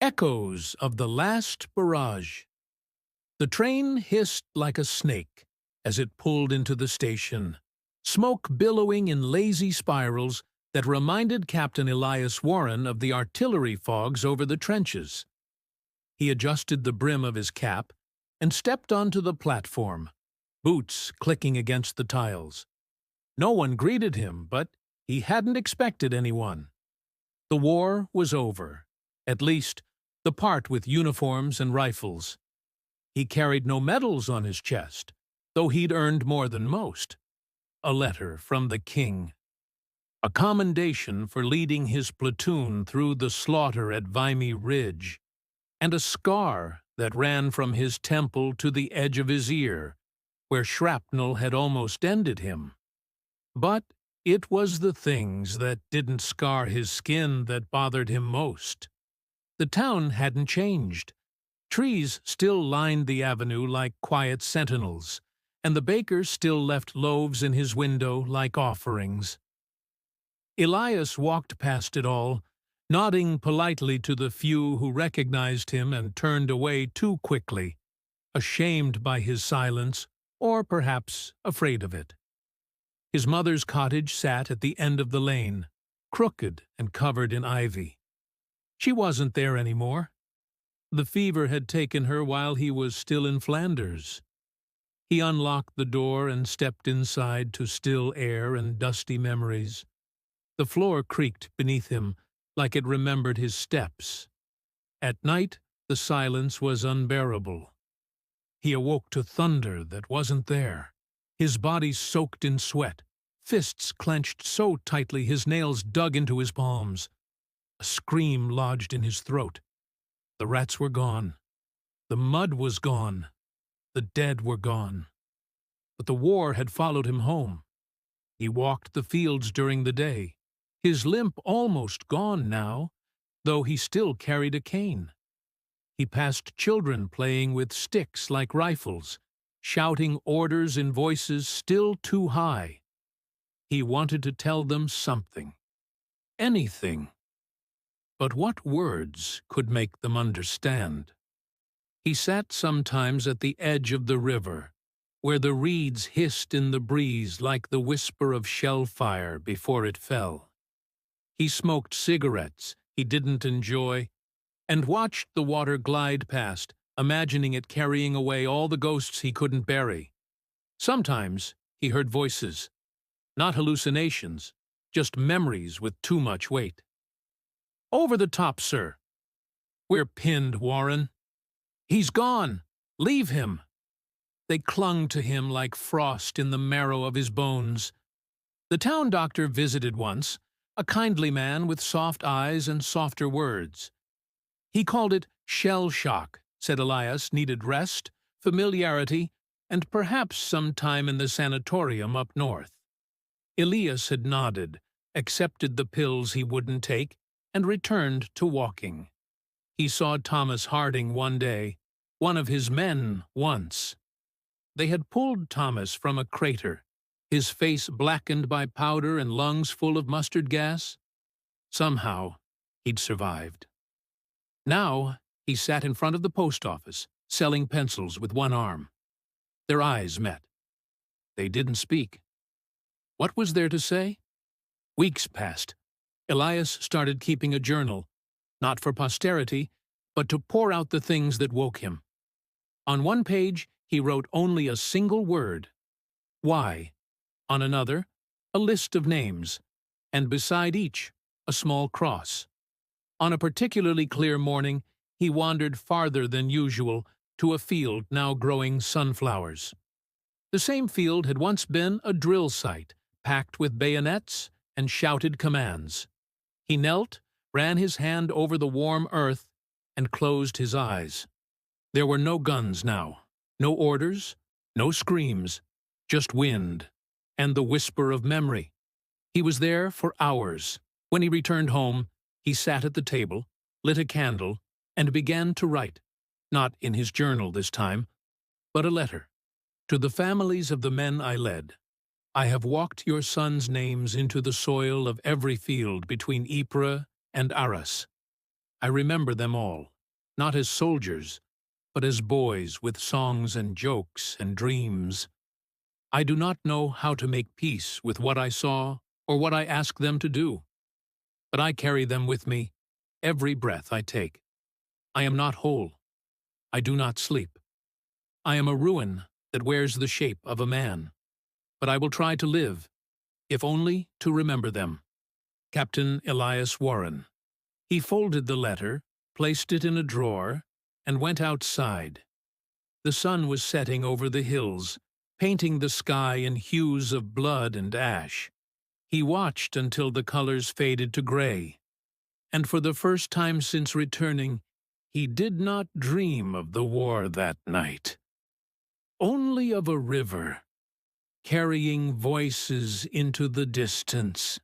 Echoes of the last barrage. The train hissed like a snake as it pulled into the station, smoke billowing in lazy spirals that reminded Captain Elias Warren of the artillery fogs over the trenches. He adjusted the brim of his cap and stepped onto the platform, boots clicking against the tiles. No one greeted him, but he hadn't expected anyone. The war was over, at least the part with uniforms and rifles. He carried no medals on his chest, though he'd earned more than most. A letter from the king. A commendation for leading his platoon through the slaughter at Vimy Ridge, and a scar that ran from his temple to the edge of his ear, where shrapnel had almost ended him. But it was the things that didn't scar his skin that bothered him most. The town hadn't changed. Trees still lined the avenue like quiet sentinels, and the baker still left loaves in his window like offerings. Elias walked past it all, nodding politely to the few who recognized him and turned away too quickly, ashamed by his silence, or perhaps afraid of it. His mother's cottage sat at the end of the lane, crooked and covered in ivy. She wasn't there anymore. The fever had taken her while he was still in Flanders. He unlocked the door and stepped inside to still air and dusty memories. The floor creaked beneath him like it remembered his steps. At night, the silence was unbearable. He awoke to thunder that wasn't there. His body soaked in sweat, fists clenched so tightly his nails dug into his palms. A scream lodged in his throat. The rats were gone. The mud was gone. The dead were gone. But the war had followed him home. He walked the fields during the day, his limp almost gone now, though he still carried a cane. He passed children playing with sticks like rifles, shouting orders in voices still too high. He wanted to tell them something. Anything. But what words could make them understand? He sat sometimes at the edge of the river, where the reeds hissed in the breeze like the whisper of shell fire before it fell. He smoked cigarettes he didn't enjoy and watched the water glide past, imagining it carrying away all the ghosts he couldn't bury. Sometimes he heard voices, not hallucinations, just memories with too much weight. "Over the top, sir." "We're pinned, Warren." "He's gone. Leave him." They clung to him like frost in the marrow of his bones. The town doctor visited once, a kindly man with soft eyes and softer words. He called it shell shock, said Elias needed rest, familiarity, and perhaps some time in the sanatorium up north. Elias had nodded, accepted the pills he wouldn't take, and returned to walking. He saw Thomas Harding one day, one of his men once. They had pulled Thomas from a crater, his face blackened by powder and lungs full of mustard gas. Somehow, he'd survived. Now, he sat in front of the post office, selling pencils with one arm. Their eyes met. They didn't speak. What was there to say? Weeks passed. Elias started keeping a journal, not for posterity, but to pour out the things that woke him. On one page, he wrote only a single word, "Why?" On another, a list of names, and beside each, a small cross. On a particularly clear morning, he wandered farther than usual to a field now growing sunflowers. The same field had once been a drill site, packed with bayonets and shouted commands. He knelt, ran his hand over the warm earth, and closed his eyes. There were no guns now, no orders, no screams, just wind, and the whisper of memory. He was there for hours. When he returned home, he sat at the table, lit a candle, and began to write, not in his journal this time, but a letter. "To the families of the men I led, I have walked your sons' names into the soil of every field between Ypres and Arras. I remember them all, not as soldiers, but as boys with songs and jokes and dreams. I do not know how to make peace with what I saw or what I ask them to do, but I carry them with me every breath I take. I am not whole. I do not sleep. I am a ruin that wears the shape of a man, but I will try to live, if only to remember them. Captain Elias Warren. He folded the letter, placed it in a drawer, and went outside. The sun was setting over the hills, painting the sky in hues of blood and ash. He watched until the colors faded to gray, and for the first time since returning, he did not dream of the war that night. Only of a river, carrying voices into the distance.